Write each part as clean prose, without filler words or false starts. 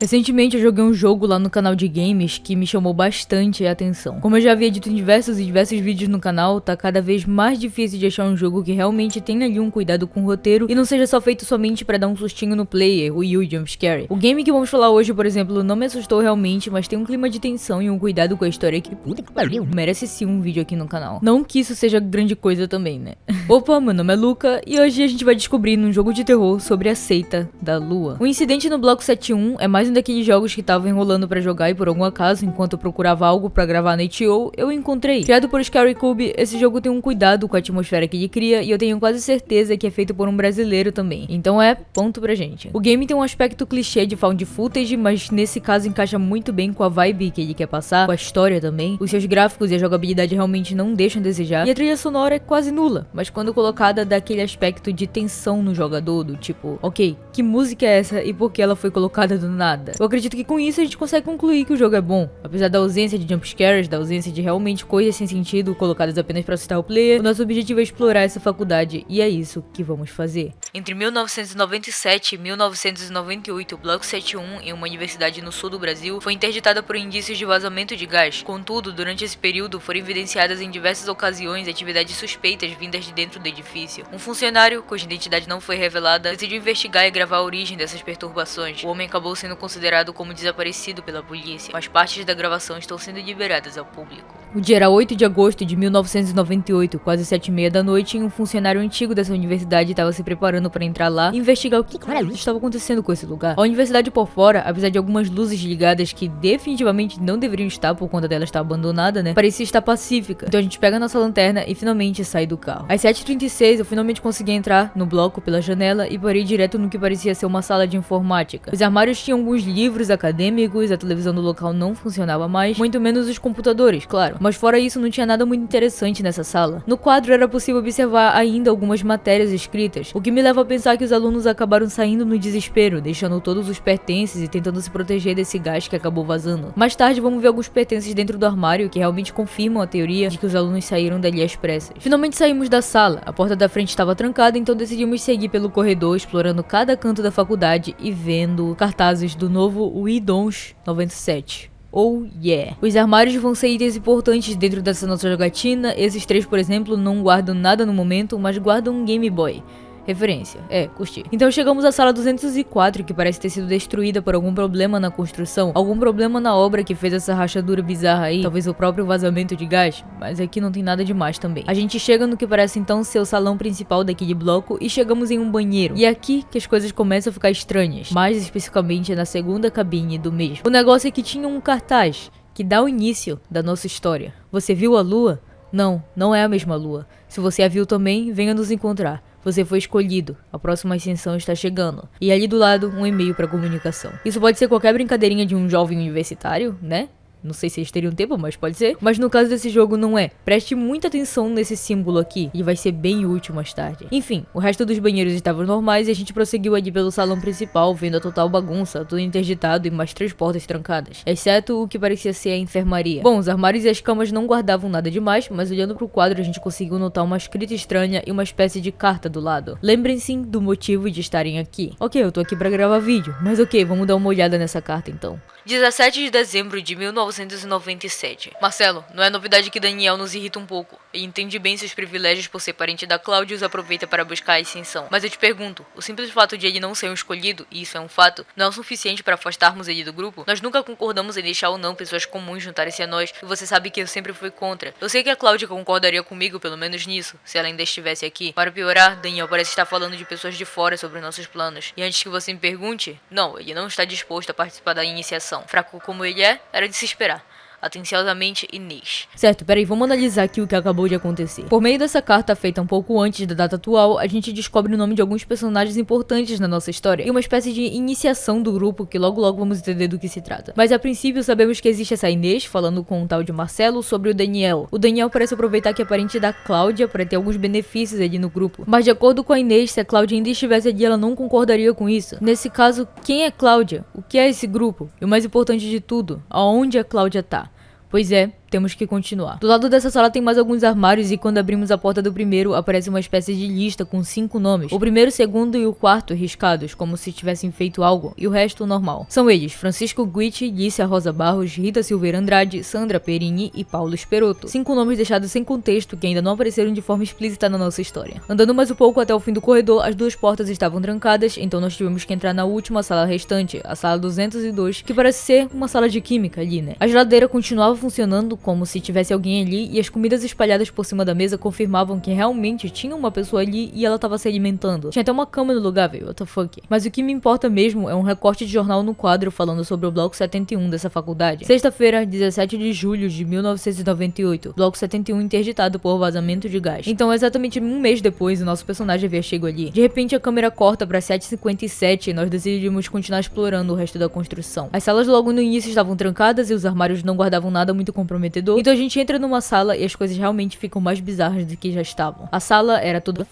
Recentemente eu joguei um jogo lá no canal de games que me chamou bastante a atenção. Como eu já havia dito em diversos vídeos no canal, tá cada vez mais difícil de achar um jogo que realmente tenha ali um cuidado com o roteiro e não seja só feito somente pra dar um sustinho no player, o jumpscare. O game que vamos falar hoje, por exemplo, não me assustou realmente, mas tem um clima de tensão e um cuidado com a história que, puta que pariu, merece sim um vídeo aqui no canal. Não que isso seja grande coisa também, né? Opa, meu nome é Luca e hoje a gente vai descobrir num jogo de terror sobre a seita da lua. O incidente no bloco 71 é mais um daqueles jogos que tava enrolando pra jogar e por algum acaso, enquanto eu procurava algo pra gravar na itch.io, eu encontrei. Criado por Scary Cube, esse jogo tem um cuidado com a atmosfera que ele cria e eu tenho quase certeza que é feito por um brasileiro também. Então ponto pra gente. O game tem um aspecto clichê de found footage, mas nesse caso encaixa muito bem com a vibe que ele quer passar, com a história também. Os seus gráficos e a jogabilidade realmente não deixam a desejar, e a trilha sonora é quase nula, mas quando colocada dá aquele aspecto de tensão no jogador, do tipo, ok, que música é essa e por que ela foi colocada do nada? Eu acredito que com isso a gente consegue concluir que o jogo é bom. Apesar da ausência de jumpscares, da ausência de realmente coisas sem sentido colocadas apenas para assustar o player, o nosso objetivo é explorar essa faculdade e é isso que vamos fazer. Entre 1997 e 1998, o Bloco 71, em uma universidade no sul do Brasil, foi interditada por indícios de vazamento de gás. Contudo, durante esse período foram evidenciadas em diversas ocasiões atividades suspeitas vindas de dentro do edifício. Um funcionário, cuja identidade não foi revelada, decidiu investigar e gravar a origem dessas perturbações. O homem acabou sendo considerado como desaparecido pela polícia, mas partes da gravação estão sendo liberadas ao público. O dia era 8 de agosto de 1998, quase 7h30 da noite, e um funcionário antigo dessa universidade estava se preparando para entrar lá e investigar o que estava acontecendo com esse lugar. A universidade por fora, apesar de algumas luzes ligadas que definitivamente não deveriam estar por conta dela estar abandonada, né, parecia estar pacífica. Então a gente pega a nossa lanterna e finalmente sai do carro. Às 7h36 eu finalmente consegui entrar no bloco pela janela e parei direto no que parecia ser uma sala de informática. Os armários tinham alguns livros acadêmicos, a televisão do local não funcionava mais, muito menos os computadores, claro. Mas fora isso não tinha nada muito interessante nessa sala. No quadro era possível observar ainda algumas matérias escritas, o que me leva a pensar que os alunos acabaram saindo no desespero, deixando todos os pertences e tentando se proteger desse gás que acabou vazando. Mais tarde vamos ver alguns pertences dentro do armário que realmente confirmam a teoria de que os alunos saíram dali às pressas. Finalmente saímos da sala, a porta da frente estava trancada, então decidimos seguir pelo corredor, explorando cada canto da faculdade e vendo cartazes do novo WeDons 97. Oh yeah! Os armários vão ser itens importantes dentro dessa nossa jogatina. Esses três, por exemplo, não guardam nada no momento, mas guardam um Game Boy. Referência. Curti. Então chegamos à sala 204, que parece ter sido destruída por algum problema na construção, algum problema na obra que fez essa rachadura bizarra aí, talvez o próprio vazamento de gás, mas aqui não tem nada demais também. A gente chega no que parece então ser o salão principal daquele bloco e chegamos em um banheiro. E é aqui que as coisas começam a ficar estranhas, mais especificamente na segunda cabine do mesmo. O negócio é que tinha um cartaz que dá o início da nossa história. Você viu a lua? Não, não é a mesma lua. Se você a viu também, venha nos encontrar. Você foi escolhido, a próxima ascensão está chegando. E ali do lado, um e-mail para comunicação. Isso pode ser qualquer brincadeirinha de um jovem universitário, né? Não sei se eles teriam tempo, mas pode ser. Mas no caso desse jogo não é. Preste muita atenção nesse símbolo aqui, e vai ser bem útil mais tarde. Enfim, o resto dos banheiros estavam normais e a gente prosseguiu ali pelo salão principal, vendo a total bagunça, tudo interditado e mais 3 portas trancadas. Exceto o que parecia ser a enfermaria. Bom, os armários e as camas não guardavam nada demais, mas olhando pro quadro a gente conseguiu notar uma escrita estranha e uma espécie de carta do lado. Lembrem-se do motivo de estarem aqui. Ok, eu tô aqui pra gravar vídeo, mas ok, vamos dar uma olhada nessa carta então. 17 de dezembro de 1997. Marcelo, não é novidade que Daniel nos irrita um pouco. Ele entende bem seus privilégios por ser parente da Cláudia e os aproveita para buscar a ascensão. Mas eu te pergunto, o simples fato de ele não ser um escolhido, e isso é um fato, não é o suficiente para afastarmos ele do grupo? Nós nunca concordamos em deixar ou não pessoas comuns juntarem-se a nós, e você sabe que eu sempre fui contra. Eu sei que a Cláudia concordaria comigo, pelo menos nisso, se ela ainda estivesse aqui. Para piorar, Daniel parece estar falando de pessoas de fora sobre nossos planos. E antes que você me pergunte, não, ele não está disposto a participar da iniciação. Fraco como ele é, era de se esperar. Atenciosamente, Inês. Certo, peraí, vamos analisar aqui o que acabou de acontecer. Por meio dessa carta feita um pouco antes da data atual, a gente descobre o nome de alguns personagens importantes na nossa história e uma espécie de iniciação do grupo que logo vamos entender do que se trata. Mas a princípio sabemos que existe essa Inês falando com um tal de Marcelo sobre o Daniel. O Daniel parece aproveitar que é parente da Cláudia para ter alguns benefícios ali no grupo. Mas de acordo com a Inês, se a Cláudia ainda estivesse ali, ela não concordaria com isso. Nesse caso, quem é Cláudia? O que é esse grupo? E o mais importante de tudo, aonde a Cláudia tá? Pois é, temos que continuar. Do lado dessa sala tem mais alguns armários e quando abrimos a porta do primeiro, aparece uma espécie de lista com 5 nomes. O primeiro, o segundo e o quarto riscados, como se tivessem feito algo, e o resto normal. São eles, Francisco Guitti, Lícia Rosa Barros, Rita Silveira Andrade, Sandra Perini e Paulo Esperotto. 5 nomes deixados sem contexto que ainda não apareceram de forma explícita na nossa história. Andando mais um pouco até o fim do corredor, as 2 portas estavam trancadas, então nós tivemos que entrar na última sala restante, a sala 202, que parece ser uma sala de química ali, né? A geladeira continuava funcionando como se tivesse alguém ali e as comidas espalhadas por cima da mesa confirmavam que realmente tinha uma pessoa ali e ela estava se alimentando. Tinha até uma cama no lugar, velho, what the fuck. Mas o que me importa mesmo é um recorte de jornal no quadro falando sobre o bloco 71 dessa faculdade. Sexta-feira, 17 de julho de 1998, bloco 71 interditado por vazamento de gás. Então exatamente um mês depois o nosso personagem havia chegado ali. De repente a câmera corta para 7h57 e nós decidimos continuar explorando o resto da construção. As salas logo no início estavam trancadas e os armários não guardavam nada muito comprometedor, então a gente entra numa sala e as coisas realmente ficam mais bizarras do que já estavam. A sala era toda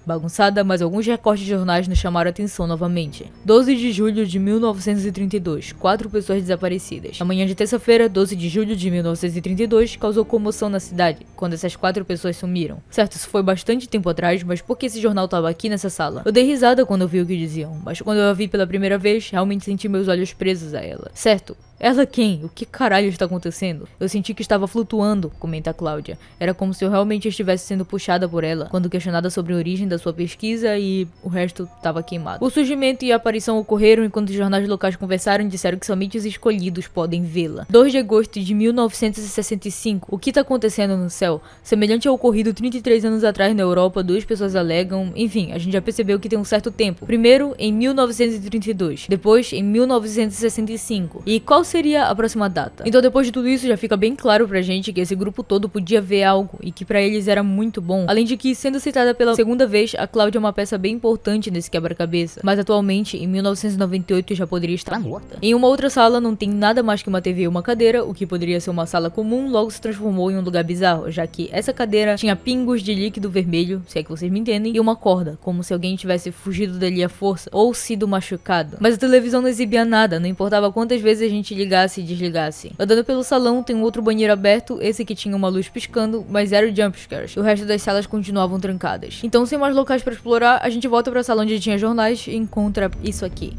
bagunçada, mas alguns recortes de jornais nos chamaram a atenção novamente. 12 de julho de 1932, 4 pessoas desaparecidas. Na manhã de terça-feira, 12 de julho de 1932, causou comoção na cidade, quando essas 4 pessoas sumiram. Certo, isso foi bastante tempo atrás, mas por que esse jornal estava aqui nessa sala? Eu dei risada quando eu vi o que diziam, mas quando eu a vi pela primeira vez, realmente senti meus olhos presos a ela. Certo. Ela quem? O que caralho está acontecendo? Eu senti que estava flutuando, comenta Cláudia. Era como se eu realmente estivesse sendo puxada por ela, quando questionada sobre a origem da sua pesquisa e o resto estava queimado. O surgimento e a aparição ocorreram enquanto os jornais locais conversaram e disseram que somente os escolhidos podem vê-la. 2 de agosto de 1965. O que está acontecendo no céu? Semelhante ao ocorrido 33 anos atrás na Europa, 2 pessoas alegam... Enfim, a gente já percebeu que tem um certo tempo. Primeiro, em 1932. Depois, em 1965. E qual seria a próxima data? Então depois de tudo isso já fica bem claro pra gente que esse grupo todo podia ver algo e que pra eles era muito bom. Além de que, sendo citada pela segunda vez, a Cláudia é uma peça bem importante nesse quebra-cabeça, mas atualmente, em 1998, já poderia estar morta. Em uma outra sala não tem nada mais que uma TV e uma cadeira, o que poderia ser uma sala comum, logo se transformou em um lugar bizarro, já que essa cadeira tinha pingos de líquido vermelho, se é que vocês me entendem, e uma corda, como se alguém tivesse fugido dali à força ou sido machucado. Mas a televisão não exibia nada, não importava quantas vezes a gente ligasse e desligasse. Andando pelo salão tem um outro banheiro aberto, esse que tinha uma luz piscando, mas zero jumpscares. O resto das salas continuavam trancadas. Então, sem mais locais pra explorar, a gente volta pra sala onde tinha jornais e encontra isso aqui.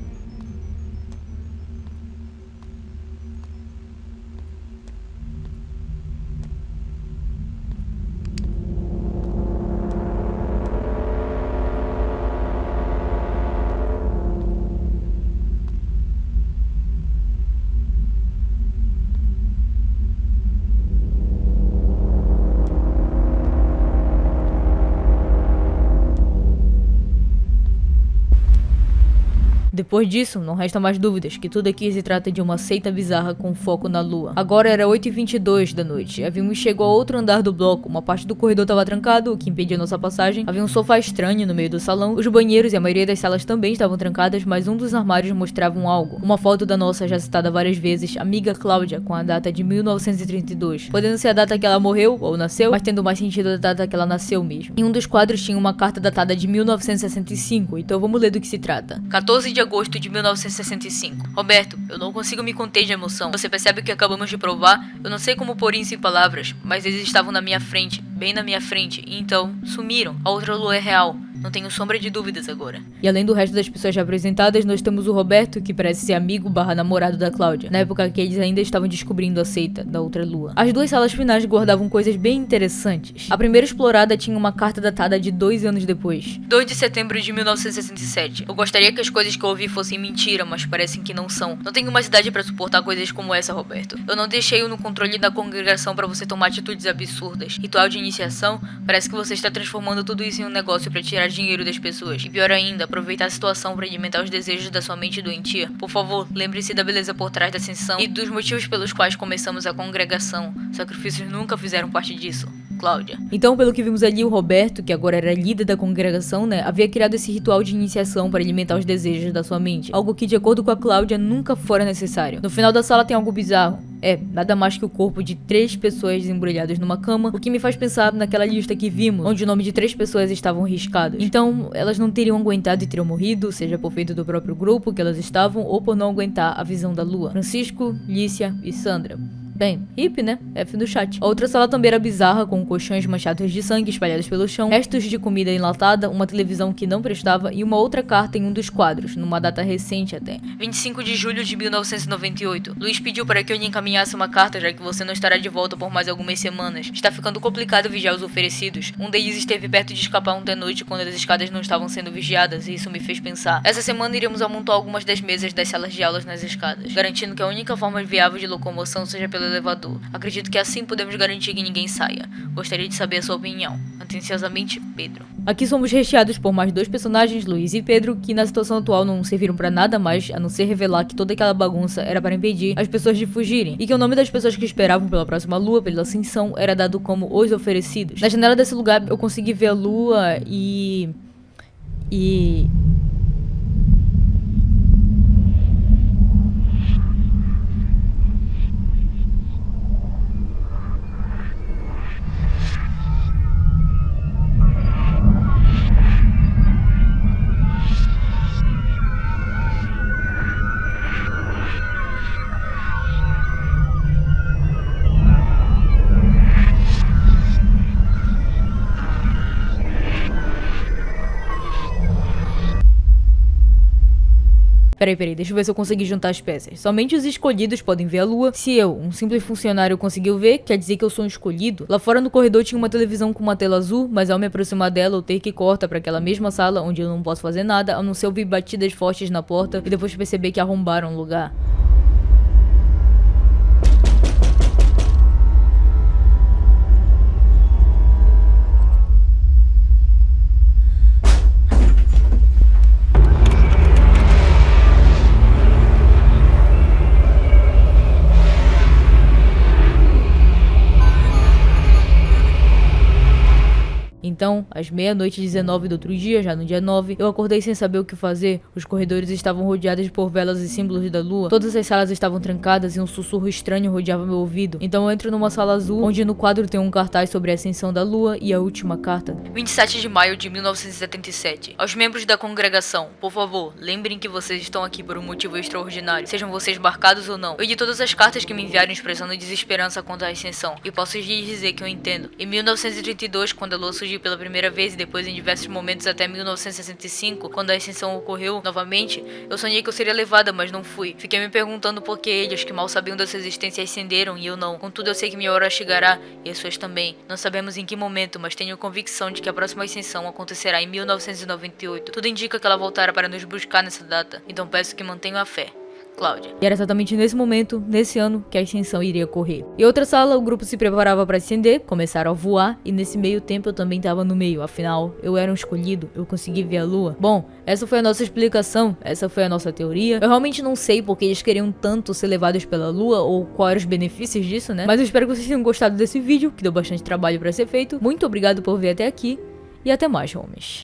Depois disso, não restam mais dúvidas que tudo aqui se trata de uma seita bizarra com foco na lua. Agora era 8h22 da noite. Havíamos chegado ao outro andar do bloco. Uma parte do corredor estava trancado, o que impedia nossa passagem. Havia um sofá estranho no meio do salão. Os banheiros e a maioria das salas também estavam trancadas, mas um dos armários mostrava algo. Uma foto da nossa, já citada várias vezes, amiga Cláudia, com a data de 1932. Podendo ser a data que ela morreu ou nasceu, mas tendo mais sentido a data que ela nasceu mesmo. Em um dos quadros tinha uma carta datada de 1965, então vamos ler do que se trata. 14 de agosto de 1965. Roberto, eu não consigo me conter de emoção. Você percebe o que acabamos de provar? Eu não sei como pôr isso em palavras, mas eles estavam na minha frente, bem na minha frente, e então sumiram. A outra lua é real. Não tenho sombra de dúvidas agora. E além do resto das pessoas já apresentadas, nós temos o Roberto, que parece ser amigo / namorado da Cláudia, na época que eles ainda estavam descobrindo a seita da outra lua. As 2 salas finais guardavam coisas bem interessantes. A primeira explorada tinha uma carta datada de 2 anos depois. 2 de setembro de 1967. Eu gostaria que as coisas que eu ouvi fossem mentira, mas parecem que não são. Não tenho mais idade pra suportar coisas como essa, Roberto. Eu não deixei-o no controle da congregação pra você tomar atitudes absurdas. Ritual de iniciação, parece que você está transformando tudo isso em um negócio pra tirar dinheiro das pessoas. E pior ainda, aproveitar a situação para alimentar os desejos da sua mente doentia. Por favor, lembre-se da beleza por trás da ascensão e dos motivos pelos quais começamos a congregação. Sacrifícios nunca fizeram parte disso. Cláudia. Então, pelo que vimos ali, o Roberto, que agora era líder da congregação, né, havia criado esse ritual de iniciação para alimentar os desejos da sua mente. Algo que, de acordo com a Cláudia, nunca fora necessário. No final da sala tem algo bizarro. Nada mais que o corpo de 3 pessoas embrulhadas numa cama, o que me faz pensar naquela lista que vimos, onde o nome de 3 pessoas estavam riscados. Então, elas não teriam aguentado e teriam morrido, seja por feito do próprio grupo que elas estavam, ou por não aguentar a visão da lua. Francisco, Lícia e Sandra. Bem, hippie, né? F no chat. A outra sala também era bizarra, com colchões manchados de sangue espalhados pelo chão, restos de comida enlatada, uma televisão que não prestava e uma outra carta em um dos quadros, numa data recente até. 25 de julho de 1998. Luiz pediu para que eu lhe encaminhasse uma carta, já que você não estará de volta por mais algumas semanas. Está ficando complicado vigiar os oferecidos. Um deles esteve perto de escapar ontem à noite quando as escadas não estavam sendo vigiadas, e isso me fez pensar. Essa semana iremos amontoar algumas das mesas das salas de aulas nas escadas, garantindo que a única forma viável de locomoção seja pelo elevador. Acredito que assim podemos garantir que ninguém saia. Gostaria de saber a sua opinião. Atenciosamente, Pedro. Aqui somos recheados por mais dois personagens, Luiz e Pedro, que na situação atual não serviram pra nada mais, a não ser revelar que toda aquela bagunça era para impedir as pessoas de fugirem, e que o nome das pessoas que esperavam pela próxima lua, pela ascensão, era dado como Os Oferecidos. Na janela desse lugar eu consegui ver a lua e... Peraí, deixa eu ver se eu consegui juntar as peças. Somente os escolhidos podem ver a lua. Se eu, um simples funcionário, conseguiu ver, quer dizer que eu sou um escolhido? Lá fora no corredor tinha uma televisão com uma tela azul, mas ao me aproximar dela eu ter que corta para aquela mesma sala onde eu não posso fazer nada, a não ser ouvir batidas fortes na porta e depois perceber que arrombaram o lugar. Então, às meia-noite 19 do outro dia, já no dia 9, eu acordei sem saber o que fazer. Os corredores estavam rodeados por velas e símbolos da lua. Todas as salas estavam trancadas e um sussurro estranho rodeava meu ouvido. Então eu entro numa sala azul, onde no quadro tem um cartaz sobre a ascensão da lua e a última carta. 27 de maio de 1977. Aos membros da congregação, por favor, lembrem que vocês estão aqui por um motivo extraordinário, sejam vocês marcados ou não. Eu li todas as cartas que me enviaram expressando desesperança quanto à ascensão, e posso lhes dizer que eu entendo. Em 1932, quando a lua surgiu pela primeira vez e depois em diversos momentos até 1965, quando a ascensão ocorreu novamente, eu sonhei que eu seria levada, mas não fui. Fiquei me perguntando por que eles, que mal sabiam da sua existência, ascenderam e eu não. Contudo, eu sei que minha hora chegará, e as suas também. Não sabemos em que momento, mas tenho convicção de que a próxima ascensão acontecerá em 1998. Tudo indica que ela voltará para nos buscar nessa data, então peço que mantenham a fé. Cláudia. E era exatamente nesse momento, nesse ano, que a ascensão iria ocorrer. Em outra sala, o grupo se preparava para ascender, começaram a voar, e nesse meio tempo eu também estava no meio, afinal, eu era um escolhido, eu consegui ver a lua. Bom, essa foi a nossa explicação, essa foi a nossa teoria. Eu realmente não sei porque eles queriam tanto ser levados pela lua, ou quais eram os benefícios disso, né? Mas eu espero que vocês tenham gostado desse vídeo, que deu bastante trabalho para ser feito. Muito obrigado por ver até aqui, e até mais, homies.